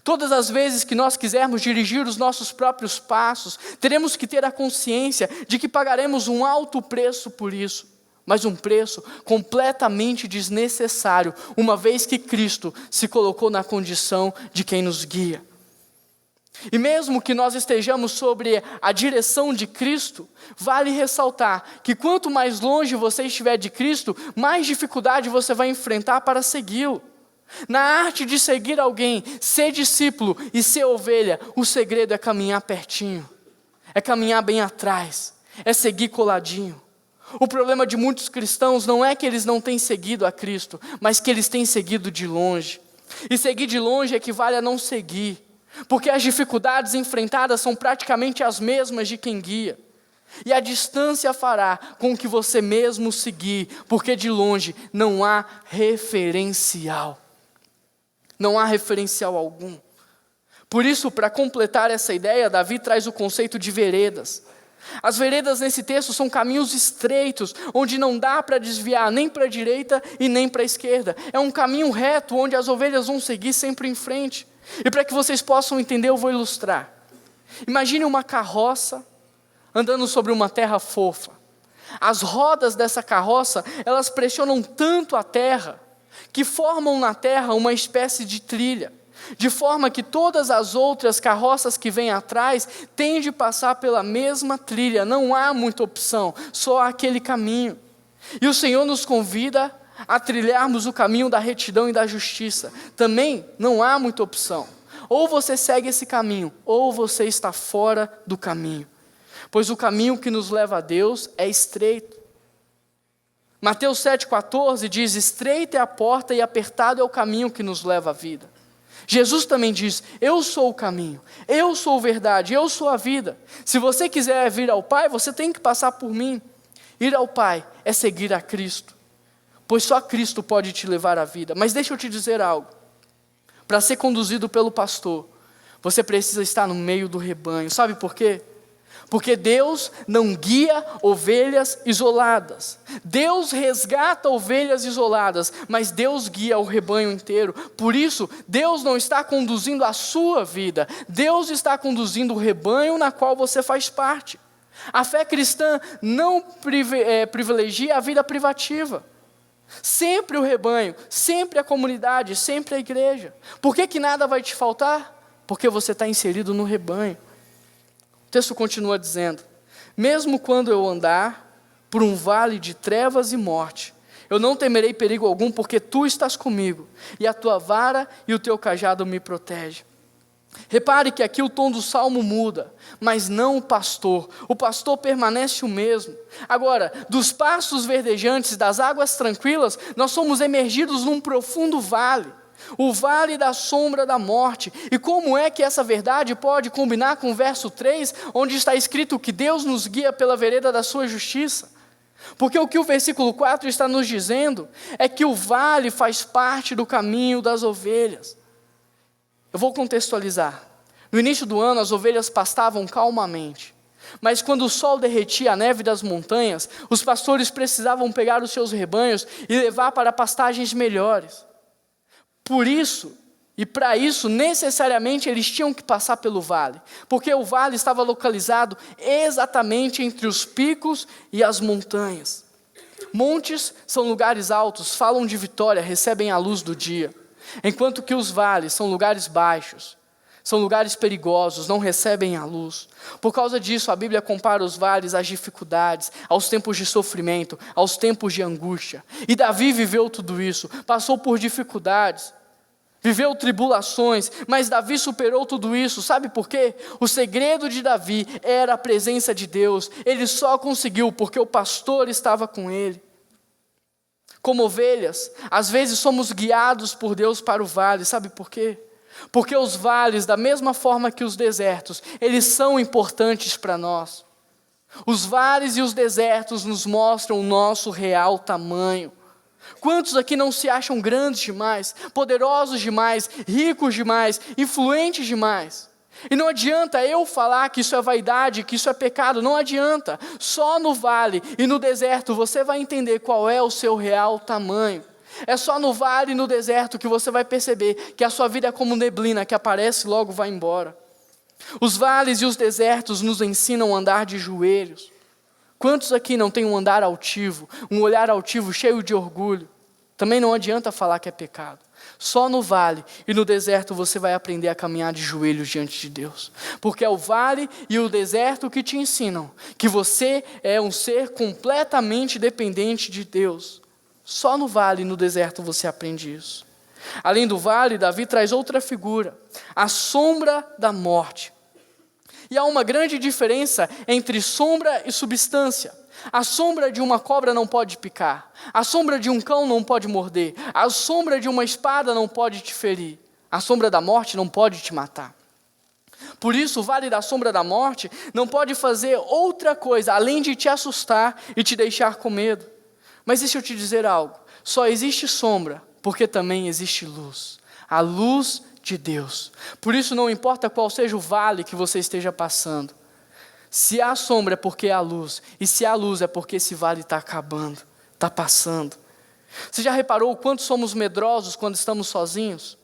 Todas as vezes que nós quisermos dirigir os nossos próprios passos, teremos que ter a consciência de que pagaremos um alto preço por isso. Mas um preço completamente desnecessário, uma vez que Cristo se colocou na condição de quem nos guia. E mesmo que nós estejamos sobre a direção de Cristo, vale ressaltar que quanto mais longe você estiver de Cristo, mais dificuldade você vai enfrentar para segui-lo. Na arte de seguir alguém, ser discípulo e ser ovelha, o segredo é caminhar pertinho, é caminhar bem atrás, é seguir coladinho. O problema de muitos cristãos não é que eles não têm seguido a Cristo, mas que eles têm seguido de longe. E seguir de longe equivale a não seguir, porque as dificuldades enfrentadas são praticamente as mesmas de quem guia. E a distância fará com que você mesmo seguir, porque de longe não há referencial. Não há referencial algum. Por isso, para completar essa ideia, Davi traz o conceito de veredas. As veredas nesse texto são caminhos estreitos, onde não dá para desviar nem para a direita e nem para a esquerda. É um caminho reto, onde as ovelhas vão seguir sempre em frente. E para que vocês possam entender, eu vou ilustrar. Imagine uma carroça andando sobre uma terra fofa. As rodas dessa carroça, elas pressionam tanto a terra, que formam na terra uma espécie de trilha. de forma que todas as outras carroças que vêm atrás têm de passar pela mesma trilha, não há muita opção, só aquele caminho. E o Senhor nos convida a trilharmos o caminho da retidão e da justiça, também não há muita opção, ou você segue esse caminho, ou você está fora do caminho, pois o caminho que nos leva a Deus é estreito. Mateus 7,14 diz: estreita é a porta e apertado é o caminho que nos leva à vida. Jesus também diz: eu sou o caminho, eu sou a verdade, eu sou a vida. Se você quiser vir ao Pai, você tem que passar por mim. Ir ao Pai é seguir a Cristo, pois só Cristo pode te levar à vida. Mas deixa eu te dizer algo, para ser conduzido pelo pastor, você precisa estar no meio do rebanho. Sabe por quê? Porque Deus não guia ovelhas isoladas. Deus resgata ovelhas isoladas, mas Deus guia o rebanho inteiro. Por isso, Deus não está conduzindo a sua vida, Deus está conduzindo o rebanho na qual você faz parte. A fé cristã não privilegia a vida privativa. Sempre o rebanho, sempre a comunidade, sempre a igreja. Por que nada vai te faltar? Porque você está inserido no rebanho. O texto continua dizendo: mesmo quando eu andar por um vale de trevas e morte, eu não temerei perigo algum, porque tu estás comigo, e a tua vara e o teu cajado me protegem. Repare que aqui o tom do salmo muda, mas não o pastor permanece o mesmo. Agora, dos pastos verdejantes, das águas tranquilas, nós somos emergidos num profundo vale, o vale da sombra da morte. E como é que essa verdade pode combinar com o verso 3, onde está escrito que Deus nos guia pela vereda da sua justiça? Porque o que o versículo 4 está nos dizendo é que o vale faz parte do caminho das ovelhas. Eu vou contextualizar. No início do ano, as ovelhas pastavam calmamente. Mas quando o sol derretia a neve das montanhas, os pastores precisavam pegar os seus rebanhos e levar para pastagens melhores. Por isso, e para isso, necessariamente eles tinham que passar pelo vale, porque o vale estava localizado exatamente entre os picos e as montanhas. Montes são lugares altos, falam de vitória, recebem a luz do dia, enquanto que os vales são lugares baixos, são lugares perigosos, não recebem a luz. Por causa disso, a Bíblia compara os vales às dificuldades, aos tempos de sofrimento, aos tempos de angústia. E Davi viveu tudo isso, passou por dificuldades, viveu tribulações, mas Davi superou tudo isso. Sabe por quê? O segredo de Davi era a presença de Deus. Ele só conseguiu porque o pastor estava com ele. Como ovelhas, às vezes somos guiados por Deus para o vale. Sabe por quê? Porque os vales, da mesma forma que os desertos, eles são importantes para nós. Os vales e os desertos nos mostram o nosso real tamanho. Quantos aqui não se acham grandes demais, poderosos demais, ricos demais, influentes demais? E não adianta eu falar que isso é vaidade, que isso é pecado, não adianta. Só no vale e no deserto você vai entender qual é o seu real tamanho. É só no vale e no deserto que você vai perceber que a sua vida é como neblina, que aparece e logo vai embora. Os vales e os desertos nos ensinam a andar de joelhos. Quantos aqui não têm um andar altivo, um olhar altivo cheio de orgulho? Também não adianta falar que é pecado. Só no vale e no deserto você vai aprender a caminhar de joelhos diante de Deus. Porque é o vale e o deserto que te ensinam que você é um ser completamente dependente de Deus. Só no vale e no deserto você aprende isso. Além do vale, Davi traz outra figura, a sombra da morte. E há uma grande diferença entre sombra e substância. A sombra de uma cobra não pode picar. A sombra de um cão não pode morder. A sombra de uma espada não pode te ferir. A sombra da morte não pode te matar. Por isso, o vale da sombra da morte não pode fazer outra coisa além de te assustar e te deixar com medo. Mas deixa eu te dizer algo. Só existe sombra porque também existe luz. A luz de Deus. Por isso não importa qual seja o vale que você esteja passando. Se há sombra é porque há luz. E se há luz é porque esse vale está acabando, está passando. Você já reparou o quanto somos medrosos quando estamos sozinhos?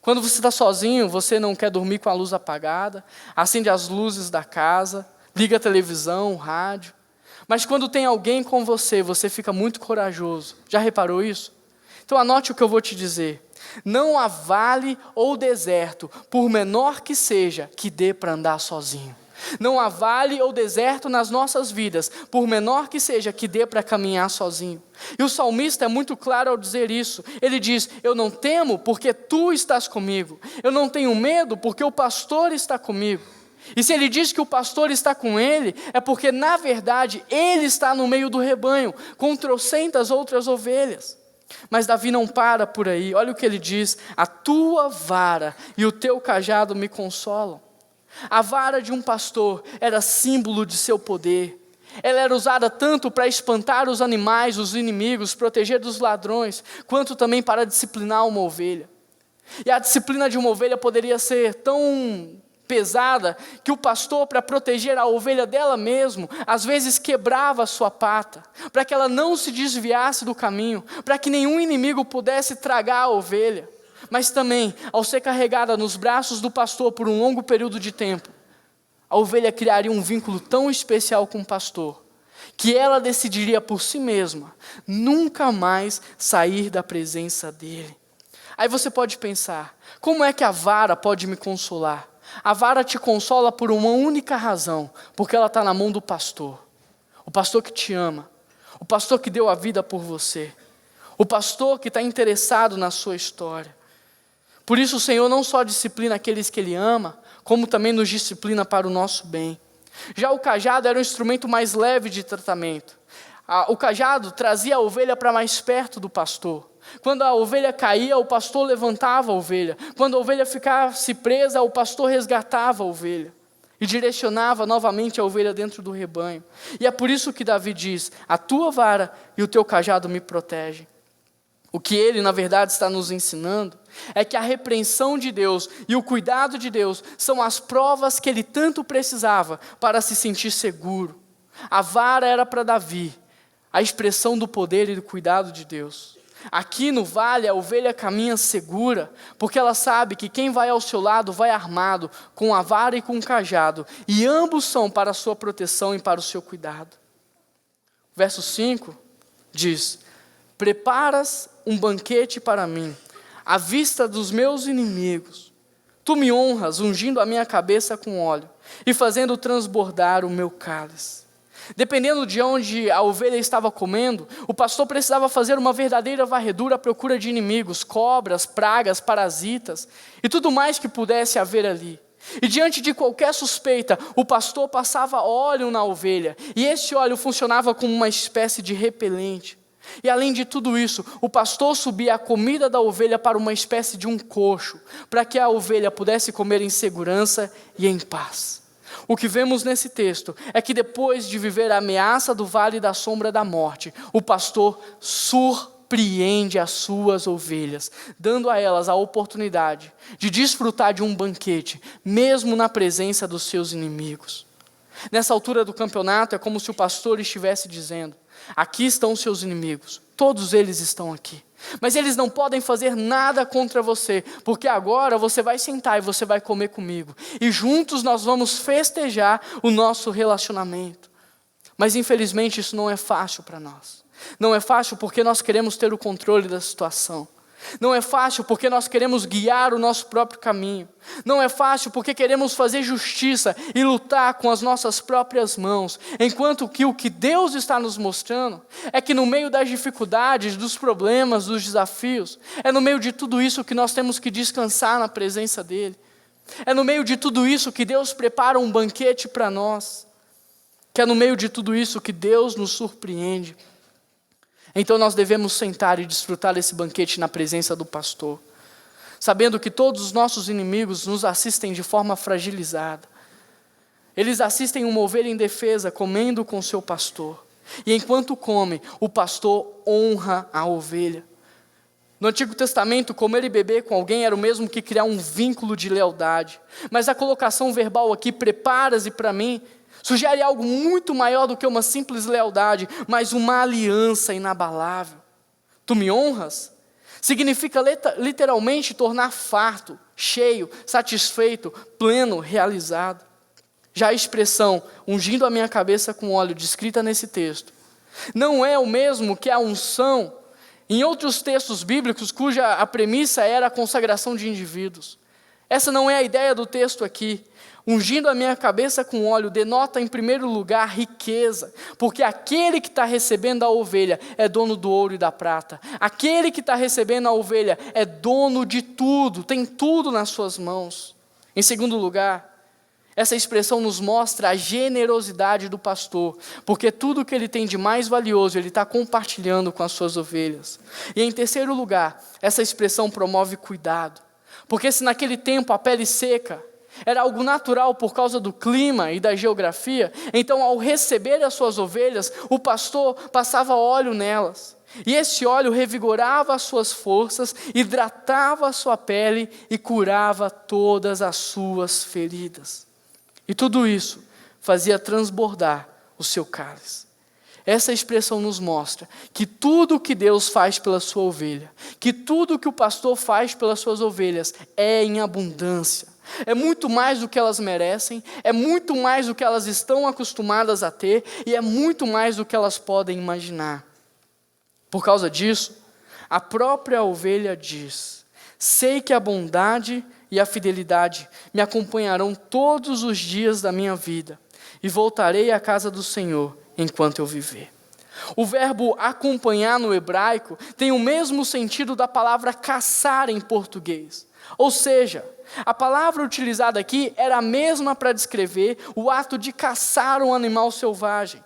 Quando você está sozinho, você não quer dormir com a luz apagada, acende as luzes da casa, liga a televisão, o rádio. Mas quando tem alguém com você, você fica muito corajoso. Já reparou isso? Então anote o que eu vou te dizer. Não há vale ou deserto, por menor que seja, que dê para andar sozinho. Não há vale ou deserto nas nossas vidas, por menor que seja, que dê para caminhar sozinho. E o salmista é muito claro ao dizer isso. Ele diz: eu não temo porque tu estás comigo. Eu não tenho medo porque o pastor está comigo. E se ele diz que o pastor está com ele, é porque na verdade ele está no meio do rebanho, com trocentas outras ovelhas. Mas Davi não para por aí. Olha o que ele diz: a tua vara e o teu cajado me consolam. A vara de um pastor era símbolo de seu poder. Ela era usada tanto para espantar os animais, os inimigos, proteger dos ladrões, quanto também para disciplinar uma ovelha. E a disciplina de uma ovelha poderia ser tão pesada que o pastor, para proteger a ovelha dela mesmo, às vezes quebrava a sua pata, para que ela não se desviasse do caminho, para que nenhum inimigo pudesse tragar a ovelha. Mas também, ao ser carregada nos braços do pastor por um longo período de tempo, a ovelha criaria um vínculo tão especial com o pastor, que ela decidiria por si mesma nunca mais sair da presença dele. Aí você pode pensar: como é que a vara pode me consolar? A vara te consola por uma única razão, porque ela está na mão do pastor. O pastor que te ama, o pastor que deu a vida por você, o pastor que está interessado na sua história. Por isso o Senhor não só disciplina aqueles que Ele ama, como também nos disciplina para o nosso bem. Já o cajado era um instrumento mais leve de tratamento. O cajado trazia a ovelha para mais perto do pastor. Quando a ovelha caía, o pastor levantava a ovelha. Quando a ovelha ficasse presa, o pastor resgatava a ovelha e direcionava novamente a ovelha dentro do rebanho. E é por isso que Davi diz: a tua vara e o teu cajado me protegem. O que ele, na verdade, está nos ensinando é que a repreensão de Deus e o cuidado de Deus são as provas que ele tanto precisava para se sentir seguro. A vara era para Davi a expressão do poder e do cuidado de Deus. Aqui no vale a ovelha caminha segura, porque ela sabe que quem vai ao seu lado vai armado com a vara e com o cajado, e ambos são para a sua proteção e para o seu cuidado. Verso 5 diz: preparas um banquete para mim, à vista dos meus inimigos. Tu me honras, ungindo a minha cabeça com óleo e fazendo transbordar o meu cálice. Dependendo de onde a ovelha estava comendo, o pastor precisava fazer uma verdadeira varredura à procura de inimigos, cobras, pragas, parasitas e tudo mais que pudesse haver ali. E diante de qualquer suspeita, o pastor passava óleo na ovelha, e esse óleo funcionava como uma espécie de repelente. E além de tudo isso, o pastor subia a comida da ovelha para uma espécie de um coxo, para que a ovelha pudesse comer em segurança e em paz. O que vemos nesse texto é que depois de viver a ameaça do vale da sombra da morte, o pastor surpreende as suas ovelhas, dando a elas a oportunidade de desfrutar de um banquete, mesmo na presença dos seus inimigos. Nessa altura do campeonato é como se o pastor estivesse dizendo: aqui estão os seus inimigos, todos eles estão aqui. Mas eles não podem fazer nada contra você, porque agora você vai sentar e você vai comer comigo. E juntos nós vamos festejar o nosso relacionamento. Mas infelizmente isso não é fácil para nós. Não é fácil porque nós queremos ter o controle da situação. Não é fácil porque nós queremos guiar o nosso próprio caminho. Não é fácil porque queremos fazer justiça e lutar com as nossas próprias mãos. Enquanto que o que Deus está nos mostrando é que no meio das dificuldades, dos problemas, dos desafios, é no meio de tudo isso que nós temos que descansar na presença dEle. É no meio de tudo isso que Deus prepara um banquete para nós. Que é no meio de tudo isso que Deus nos surpreende. Então nós devemos sentar e desfrutar desse banquete na presença do pastor, sabendo que todos os nossos inimigos nos assistem de forma fragilizada. Eles assistem uma ovelha indefesa comendo com seu pastor. E enquanto come, o pastor honra a ovelha. No Antigo Testamento, comer e beber com alguém era o mesmo que criar um vínculo de lealdade. Mas a colocação verbal aqui, preparas-e para mim, sugere algo muito maior do que uma simples lealdade, mas uma aliança inabalável. Tu me honras? Significa literalmente tornar farto, cheio, satisfeito, pleno, realizado. Já a expressão, ungindo a minha cabeça com óleo, descrita nesse texto, não é o mesmo que a unção em outros textos bíblicos cuja a premissa era a consagração de indivíduos. Essa não é a ideia do texto aqui. Ungindo a minha cabeça com óleo denota, em primeiro lugar, riqueza, porque aquele que está recebendo a ovelha é dono do ouro e da prata. Aquele que está recebendo a ovelha é dono de tudo, tem tudo nas suas mãos. Em segundo lugar, essa expressão nos mostra a generosidade do pastor, porque tudo que ele tem de mais valioso, ele está compartilhando com as suas ovelhas. E em terceiro lugar, essa expressão promove cuidado, porque se naquele tempo a pele seca era algo natural por causa do clima e da geografia, então ao receber as suas ovelhas, o pastor passava óleo nelas. E esse óleo revigorava as suas forças, hidratava a sua pele e curava todas as suas feridas. E tudo isso fazia transbordar o seu cálice. Essa expressão nos mostra que tudo que Deus faz pela sua ovelha, que tudo que o pastor faz pelas suas ovelhas é em abundância. É muito mais do que elas merecem, é muito mais do que elas estão acostumadas a ter e é muito mais do que elas podem imaginar. Por causa disso, a própria ovelha diz: sei que a bondade e a fidelidade me acompanharão todos os dias da minha vida e voltarei à casa do Senhor enquanto eu viver. O verbo acompanhar no hebraico tem o mesmo sentido da palavra caçar em português. Ou seja, a palavra utilizada aqui era a mesma para descrever o ato de caçar um animal selvagem.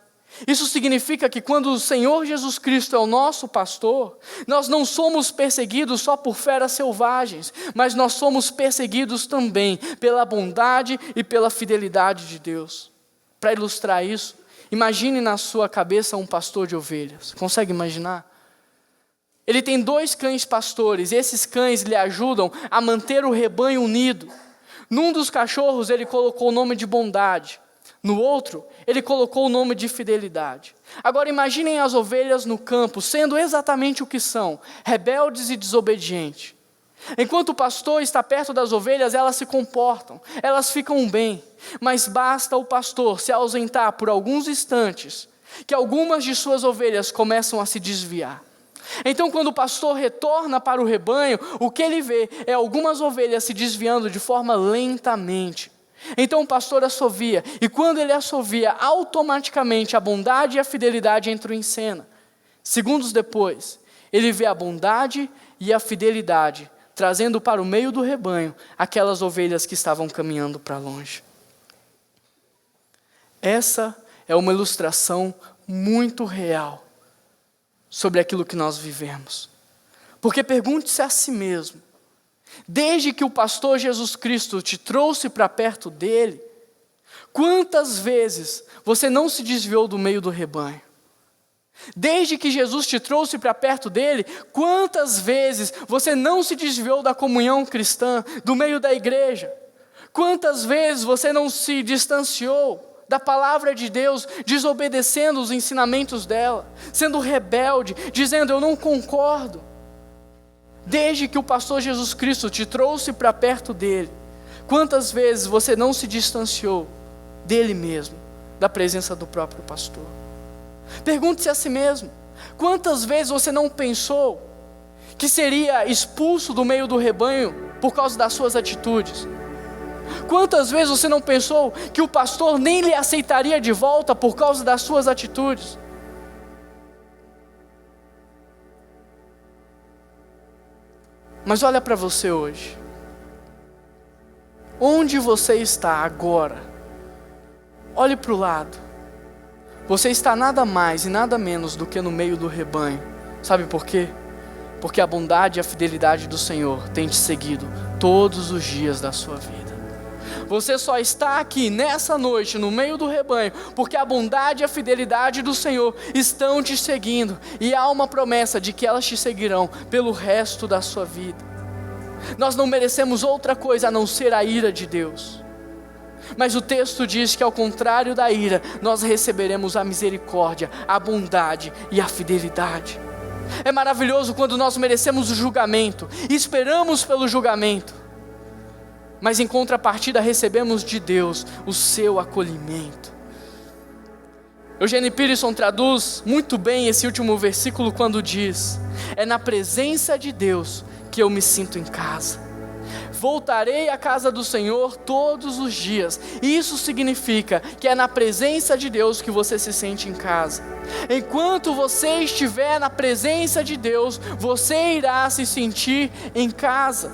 Isso significa que quando o Senhor Jesus Cristo é o nosso pastor, nós não somos perseguidos só por feras selvagens, mas nós somos perseguidos também pela bondade e pela fidelidade de Deus. Para ilustrar isso, imagine na sua cabeça um pastor de ovelhas. Consegue imaginar? Ele tem 2 cães pastores, e esses cães lhe ajudam a manter o rebanho unido. Num dos cachorros ele colocou o nome de bondade, no outro ele colocou o nome de fidelidade. Agora imaginem as ovelhas no campo sendo exatamente o que são, rebeldes e desobedientes. Enquanto o pastor está perto das ovelhas, elas se comportam, elas ficam bem, mas basta o pastor se ausentar por alguns instantes, que algumas de suas ovelhas começam a se desviar. Então quando o pastor retorna para o rebanho, o que ele vê é algumas ovelhas se desviando de forma lentamente. Então o pastor assovia, e quando ele assovia, automaticamente a bondade e a fidelidade entram em cena. Segundos depois, ele vê a bondade e a fidelidade trazendo para o meio do rebanho aquelas ovelhas que estavam caminhando para longe. Essa é uma ilustração muito real sobre aquilo que nós vivemos. Porque pergunte-se a si mesmo: desde que o pastor Jesus Cristo te trouxe para perto dele, quantas vezes você não se desviou do meio do rebanho? Desde que Jesus te trouxe para perto dele, quantas vezes você não se desviou da comunhão cristã, do meio da igreja? Quantas vezes você não se distanciou da palavra de Deus, desobedecendo os ensinamentos dela, sendo rebelde, dizendo eu não concordo? Desde que o pastor Jesus Cristo te trouxe para perto dele, quantas vezes você não se distanciou dele mesmo, da presença do próprio pastor? Pergunte-se a si mesmo: quantas vezes você não pensou que seria expulso do meio do rebanho por causa das suas atitudes? Quantas vezes você não pensou que o pastor nem lhe aceitaria de volta por causa das suas atitudes? Mas olha para você hoje. Onde você está agora? Olhe para o lado. Você está nada mais e nada menos do que no meio do rebanho. Sabe por quê? Porque a bondade e a fidelidade do Senhor têm te seguido todos os dias da sua vida. Você só está aqui nessa noite no meio do rebanho porque a bondade e a fidelidade do Senhor estão te seguindo, e há uma promessa de que elas te seguirão pelo resto da sua vida. Nós não merecemos outra coisa a não ser a ira de Deus. Mas o texto diz que ao contrário da ira, nós receberemos a misericórdia, a bondade e a fidelidade. É maravilhoso quando nós merecemos o julgamento e esperamos pelo julgamento, mas em contrapartida recebemos de Deus o seu acolhimento. Eugene Peterson traduz muito bem esse último versículo quando diz: é na presença de Deus que eu me sinto em casa. Voltarei à casa do Senhor todos os dias. E isso significa que é na presença de Deus que você se sente em casa. Enquanto você estiver na presença de Deus, você irá se sentir em casa.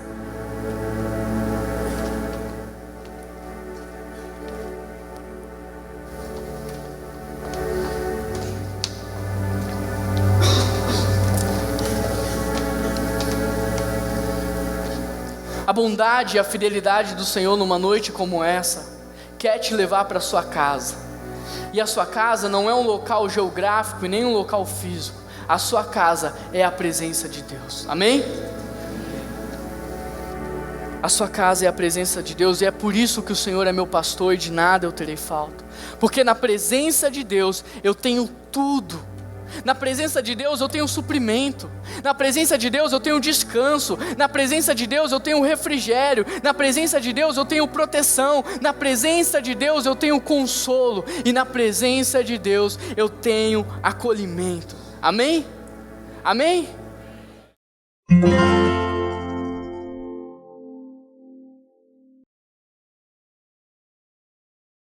A bondade e a fidelidade do Senhor numa noite como essa quer te levar para a sua casa. E a sua casa não é um local geográfico e nem um local físico. A sua casa é a presença de Deus. Amém? A sua casa é a presença de Deus, e é por isso que o Senhor é meu pastor e de nada eu terei falta. Porque na presença de Deus eu tenho tudo. Na presença de Deus eu tenho suprimento. Na presença de Deus eu tenho descanso. Na presença de Deus eu tenho refrigério. Na presença de Deus eu tenho proteção. Na presença de Deus eu tenho consolo. E na presença de Deus eu tenho acolhimento. Amém? Amém?